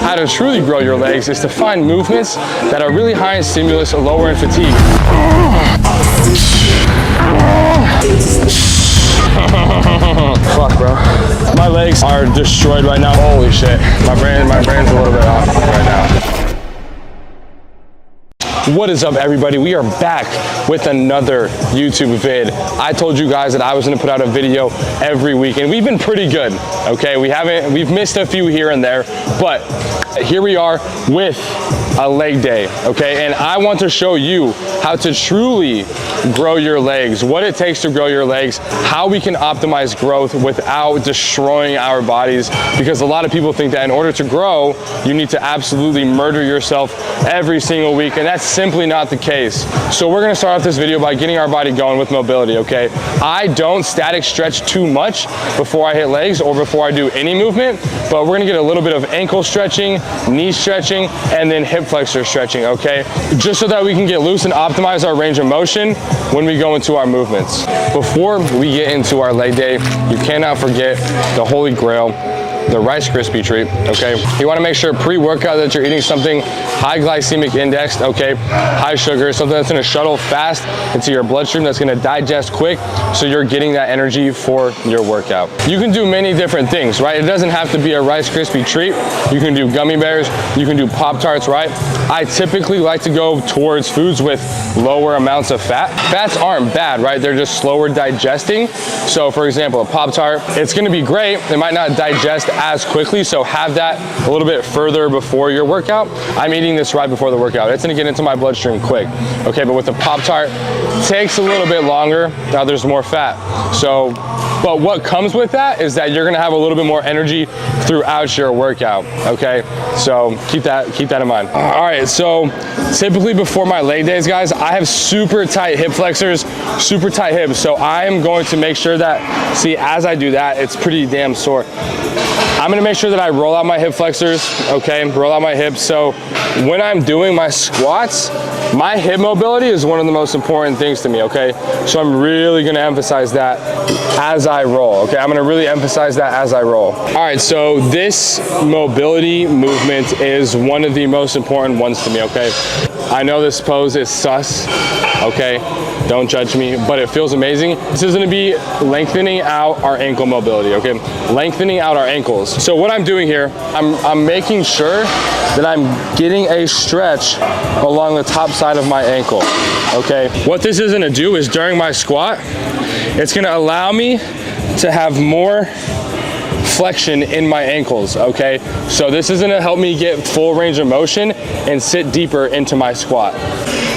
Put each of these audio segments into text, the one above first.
how to truly grow your legs is to find movements that are really high in stimulus, lower in fatigue. Fuck, bro. My legs are destroyed right now. Holy shit. My brain's a little bit off right now. What is up, everybody? We are back with another YouTube vid. I told you guys that I was gonna put out a video every week, and we've been pretty good, okay? We've missed a few here and there, but here we are with a leg day, okay? And I want to show you how to truly grow your legs, what it takes to grow your legs, how we can optimize growth without destroying our bodies, because a lot of people think that in order to grow, you need to absolutely murder yourself every single week, and that's simply not the case. So we're gonna start off this video by getting our body going with mobility, okay? I don't static stretch too much before I hit legs or before I do any movement, but we're gonna get a little bit of ankle stretching, knee stretching, and then hip flexor stretching, okay? Just so that we can get loose and optimize our range of motion when we go into our movements. Before we get into our leg day, you cannot forget the holy grail, the Rice Krispie treat, okay? You wanna make sure pre-workout that you're eating something high glycemic index, okay? High sugar, something that's gonna shuttle fast into your bloodstream, that's gonna digest quick, so you're getting that energy for your workout. You can do many different things, right? It doesn't have to be a Rice Krispie treat. You can do gummy bears, you can do Pop-Tarts, right? I typically like to go towards foods with lower amounts of fat. Fats aren't bad, right? They're just slower digesting. So for example, a Pop-Tart, it's gonna be great. It might not digest as quickly, so have that a little bit further before your workout. I'm eating this right before the workout. It's gonna get into my bloodstream quick, okay? But with the Pop-Tart, it takes a little bit longer. Now there's more fat. So, but what comes with that is that you're gonna have a little bit more energy throughout your workout, okay? So keep that in mind. All right, so typically before my leg days, guys, I have super tight hip flexors, super tight hips. So I'm going to make sure that, see, as I do that, it's pretty damn sore. I'm gonna make sure that I roll out my hip flexors, okay? Roll out my hips. So when I'm doing my squats, my hip mobility is one of the most important things to me, okay? So I'm really gonna emphasize that as I roll, okay? I'm gonna really emphasize that as I roll. All right, so this mobility movement is one of the most important ones to me, okay? I know this pose is sus, okay? Don't judge me, but it feels amazing. This is gonna be lengthening out our ankle mobility, okay? Lengthening out our ankles. So what I'm doing here, I'm making sure that I'm getting a stretch along the top side of my ankle, okay? What this is gonna do is during my squat, it's gonna allow me to have more flexion in my ankles, okay? So this is gonna help me get full range of motion and sit deeper into my squat.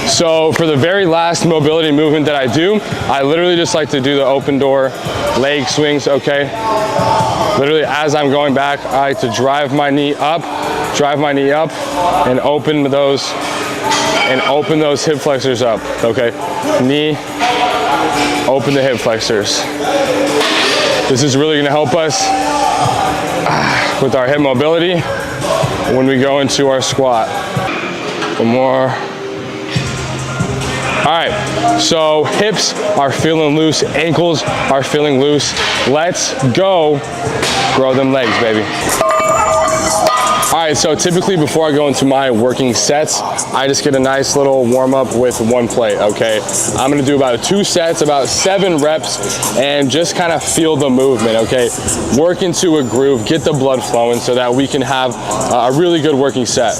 So for the very last mobility movement that I do, I literally just like to do the open door leg swings, okay? Literally as I'm going back, I like to drive my knee up, and open those hip flexors up, okay? Knee, open the hip flexors. This is really gonna help us with our hip mobility when we go into our squat. One more. All right, so hips are feeling loose, ankles are feeling loose. Let's go grow them legs, baby. All right, so typically before I go into my working sets, I just get a nice little warm up with one plate, okay? I'm gonna do about 2 sets, about 7 reps, and just kind of feel the movement, okay? Work into a groove, get the blood flowing so that we can have a really good working set.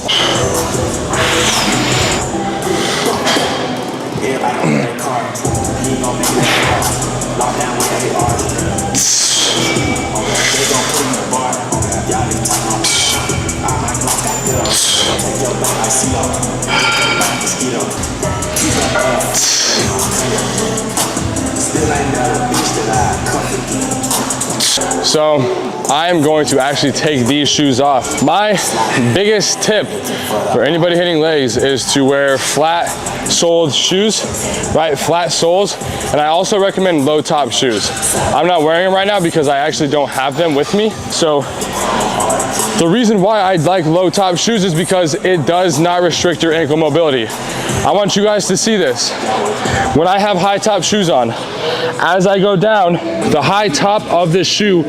So I am going to actually take these shoes off. My biggest tip for anybody hitting legs is to wear flat-soled shoes, right? Flat soles. And I also recommend low-top shoes. I'm not wearing them right now because I actually don't have them with me. So the reason why I like low-top shoes is because it does not restrict your ankle mobility. I want you guys to see this. When I have high-top shoes on, as I go down, the high top of this shoe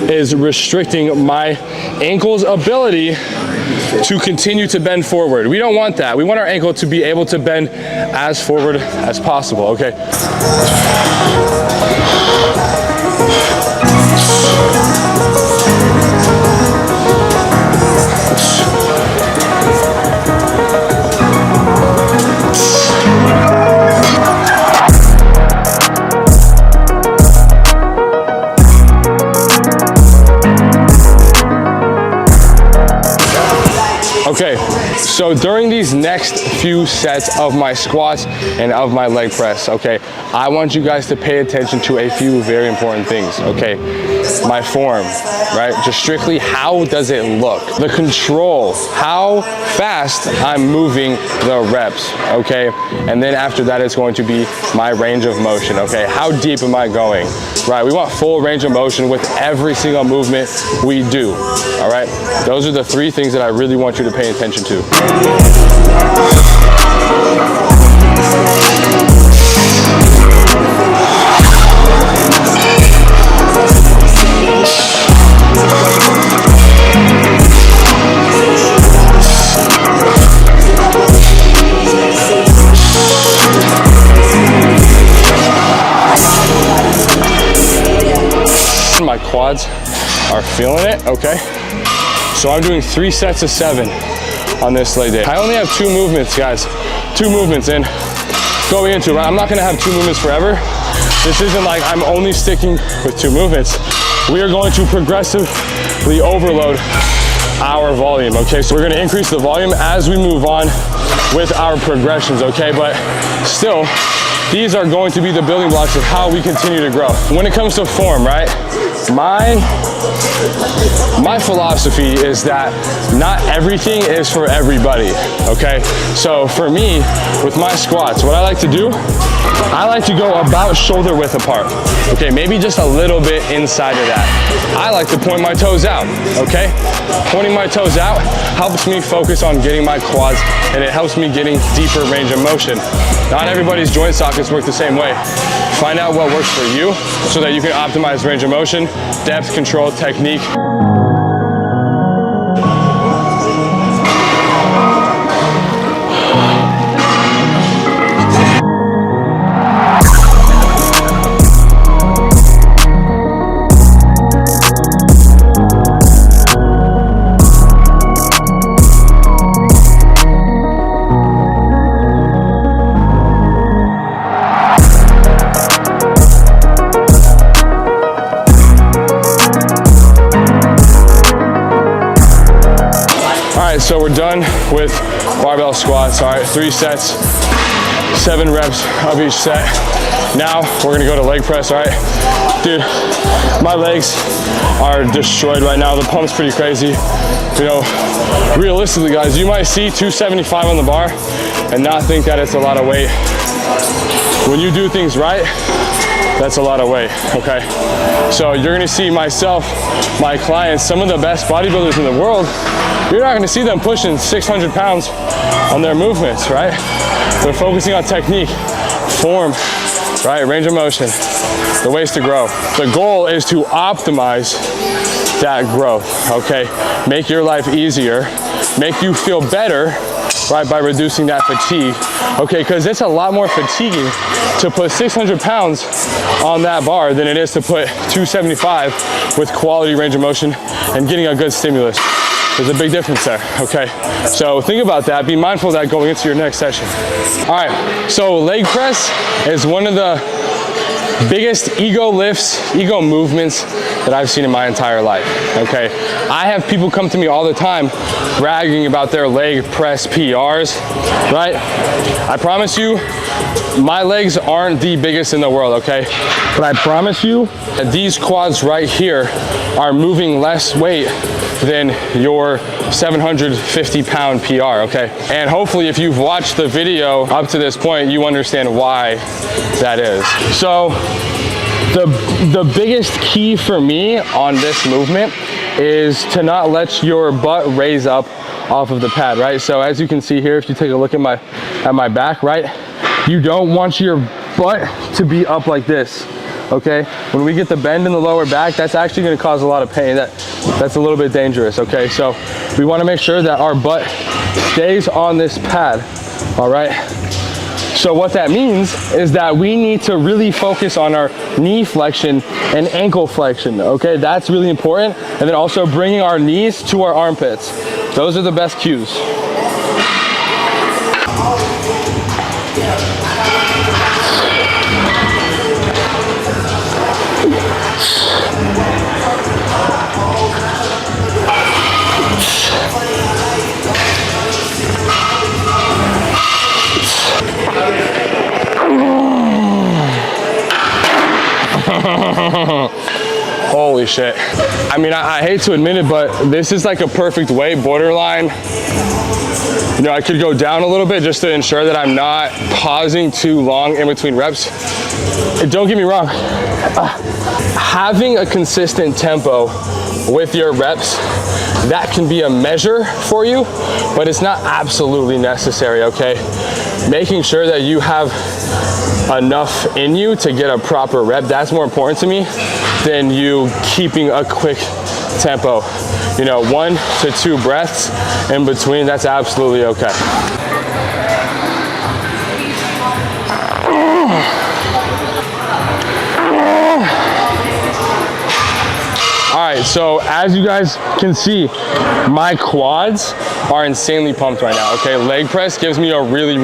is restricting my ankle's ability to continue to bend forward. We don't want that. We want our ankle to be able to bend as forward as possible, okay? Okay, so during these next few sets of my squats and of my leg press, okay, I want you guys to pay attention to a few very important things, okay? My form, right? Just strictly, how does it look? The control, how fast I'm moving the reps, okay? And then after that, it's going to be my range of motion, okay? How deep am I going, right? We want full range of motion with every single movement we do, all right? Those are the three things that I really want you to pay attention to. My quads are feeling it, okay? So I'm doing 3 sets of 7 on this leg day. I only have 2 movements, guys. 2 movements and going into, right? I'm not gonna have 2 movements forever. This isn't like I'm only sticking with 2 movements. We are going to progressively overload our volume, okay? So we're gonna increase the volume as we move on with our progressions, okay? But still, these are going to be the building blocks of how we continue to grow. When it comes to form, right? My philosophy is that not everything is for everybody, okay? So for me, with my squats, what I like to do, I like to go about shoulder width apart, okay? Maybe just a little bit inside of that. I like to point my toes out, okay? Pointing my toes out helps me focus on getting my quads, and it helps me getting deeper range of motion. Not everybody's joint sockets work the same way. Find out what works for you so that you can optimize range of motion, depth, control, technique. So we're done with barbell squats. All right, 3 sets, 7 reps of each set. Now we're gonna go to leg press, all right? Dude, my legs are destroyed right now. The pump's pretty crazy. You know, realistically, guys, you might see 275 on the bar and not think that it's a lot of weight. When you do things right, that's a lot of weight, okay? So you're gonna see myself, my clients, some of the best bodybuilders in the world, you're not gonna see them pushing 600 pounds on their movements, right? They're focusing on technique, form, right? Range of motion, the ways to grow. The goal is to optimize that growth, okay? Make your life easier, make you feel better, right, by reducing that fatigue, okay? Because it's a lot more fatiguing to put 600 pounds on that bar than it is to put 275 with quality range of motion and getting a good stimulus. There's a big difference there, okay? So think about that, be mindful of that going into your next session. All right, so leg press is one of the biggest ego lifts, ego movements that I've seen in my entire life, okay? I have people come to me all the time bragging about their leg press PRs, right? I promise you, my legs aren't the biggest in the world, okay? But I promise you that these quads right here are moving less weight than your 750 pound PR, okay? And hopefully if you've watched the video up to this point, you understand why that is. So the biggest key for me on this movement is to not let your butt raise up off of the pad, right? So as you can see here, if you take a look at my back, right? You don't want your butt to be up like this, okay? When we get the bend in the lower back, that's actually gonna cause a lot of pain. That's a little bit dangerous, okay? So we wanna make sure that our butt stays on this pad, all right? So what that means is that we need to really focus on our knee flexion and ankle flexion, okay? That's really important. And then also bringing our knees to our armpits. Those are the best cues. Holy shit. I mean, I hate to admit it, but this is like a perfect weight, borderline. You know, I could go down a little bit just to ensure that I'm not pausing too long in between reps. And don't get me wrong, having a consistent tempo with your reps, that can be a measure for you, but it's not absolutely necessary, okay? Making sure that you have enough in you to get a proper rep, that's more important to me than you keeping a quick tempo. You know, 1 to 2 breaths in between, that's absolutely okay. All right, so as you guys can see, my quads are insanely pumped right now, okay? Leg press gives me a really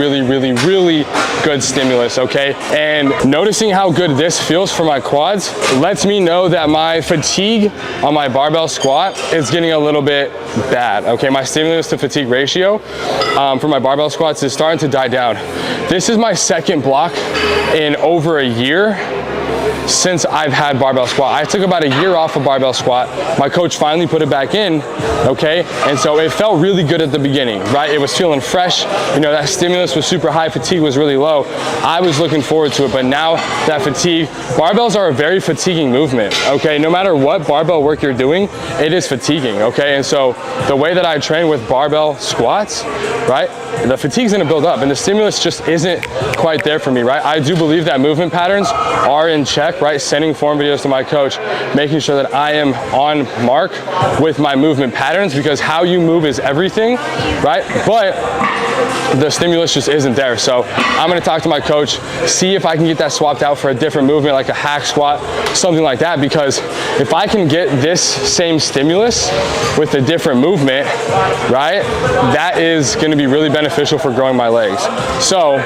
good stimulus, okay? And noticing how good this feels for my quads lets me know that my fatigue on my barbell squat is getting a little bit bad, okay? My stimulus to fatigue ratio for my barbell squats is starting to die down. This is my second block in over a year since I've had barbell squat. I took about a year off of barbell squat. My coach finally put it back in, okay? And so it felt really good at the beginning, right? It was feeling fresh. You know, that stimulus was super high, fatigue was really low. I was looking forward to it, but now that fatigue, barbells are a very fatiguing movement, okay? No matter what barbell work you're doing, it is fatiguing, okay? And so the way that I train with barbell squats, right? The fatigue's gonna build up and the stimulus just isn't quite there for me, right? I do believe that movement patterns are in check, right? Sending form videos to my coach, making sure that I am on mark with my movement patterns, because how you move is everything, right? But the stimulus just isn't there. So I'm gonna talk to my coach, see if I can get that swapped out for a different movement, like a hack squat, something like that, because if I can get this same stimulus with a different movement, right, that is gonna be really beneficial for growing my legs. So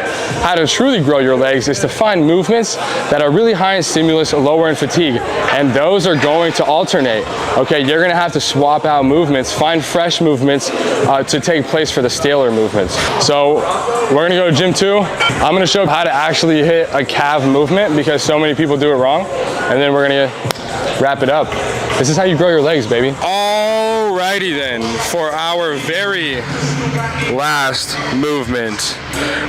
how to truly grow your legs is to find movements that are really high in stimulus, lower in fatigue, and those are going to alternate, okay? You're gonna have to swap out movements, find fresh movements to take place for the staler movements. So we're gonna go to gym 2. I'm gonna show how to actually hit a calf movement because so many people do it wrong, and then we're gonna wrap it up. This is how you grow your legs, baby. Alrighty then, for our very last movement,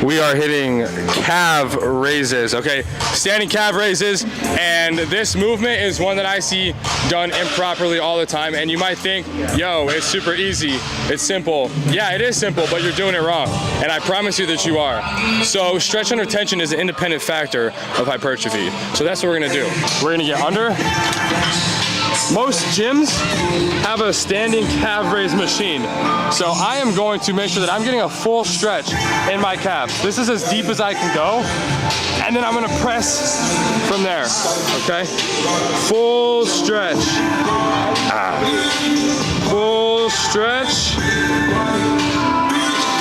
we are hitting calf raises, okay? Standing calf raises, and this movement is one that I see done improperly all the time, and you might think, yo, it's super easy, it's simple. Yeah, it is simple, but you're doing it wrong, and I promise you that you are. So stretch under tension is an independent factor of hypertrophy. So that's what we're gonna do. We're gonna get under. Most gyms have a standing calf raise machine. So I am going to make sure that I'm getting a full stretch in my calves. This is as deep as I can go. And then I'm gonna press from there, okay? Full stretch. Full stretch.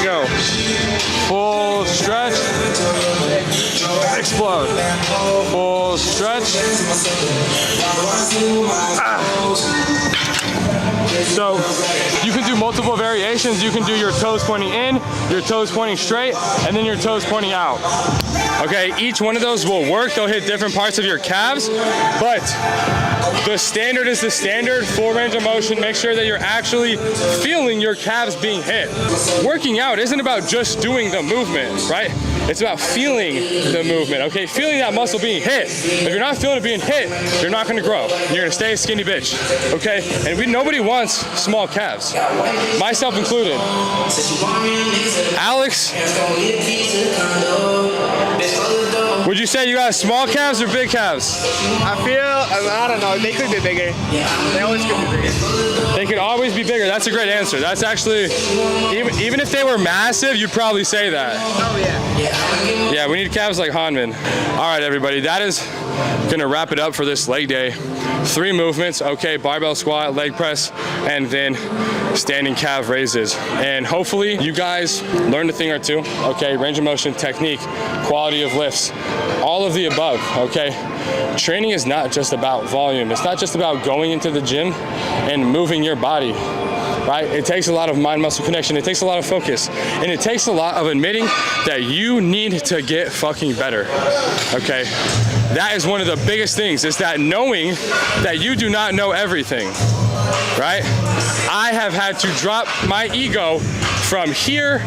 Go. Full stretch. Explode. Full stretch. So you can do multiple variations. You can do your toes pointing in, your toes pointing straight, and then your toes pointing out. Okay, each one of those will work. They'll hit different parts of your calves, but the standard is the standard. Full range of motion. Make sure that you're actually feeling your calves being hit. Working out isn't about just doing the movement, right? It's about feeling the movement, okay? Feeling that muscle being hit. If you're not feeling it being hit, you're not gonna grow. You're gonna stay a skinny bitch, okay? And nobody wants small calves, myself included. Alex Would you say you got small calves or big calves? I feel, I don't know, they could be bigger. They always could be bigger. They could always be bigger. That's a great answer. That's actually, even if they were massive, you'd probably say that. Oh, yeah. Yeah, we need calves like Hanman. All right, everybody, that is gonna wrap it up for this leg day. 3 movements, okay, barbell squat, leg press, and then standing calf raises. And hopefully you guys learned a thing or two, okay? Range of motion, technique, quality of lifts, all of the above, okay? Training is not just about volume. It's not just about going into the gym and moving your body, right? It takes a lot of mind-muscle connection. It takes a lot of focus. And it takes a lot of admitting that you need to get fucking better, okay? That is one of the biggest things, is that knowing that you do not know everything, right? I have had to drop my ego from here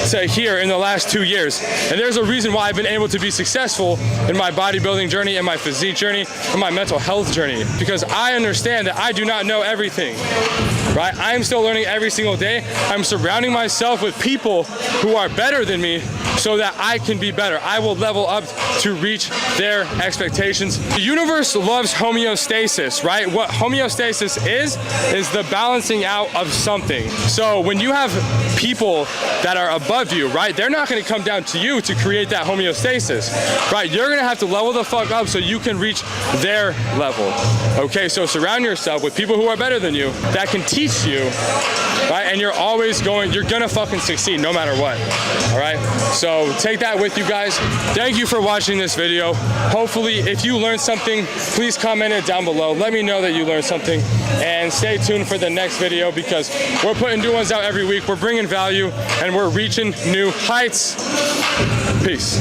to here in the last 2 years. And there's a reason why I've been able to be successful in my bodybuilding journey, in my physique journey, in my mental health journey, because I understand that I do not know everything, right? I'm still learning every single day. I'm surrounding myself with people who are better than me so that I can be better. I will level up to reach their expectations. The universe loves homeostasis, right? What homeostasis is the balancing out of something. So when you have people that are above you, right, they're not gonna come down to you to create that homeostasis, right? You're gonna have to level the fuck up so you can reach their level, okay? So surround yourself with people who are better than you, that can teach you, right? And you're gonna fucking succeed no matter what, all right? So take that with you guys. Thank you for watching this video. Hopefully, if you learned something, please comment it down below. Let me know that you learned something, and stay tuned for the next video because we're putting new ones out every week. We're bringing value and we're reaching new heights. Peace.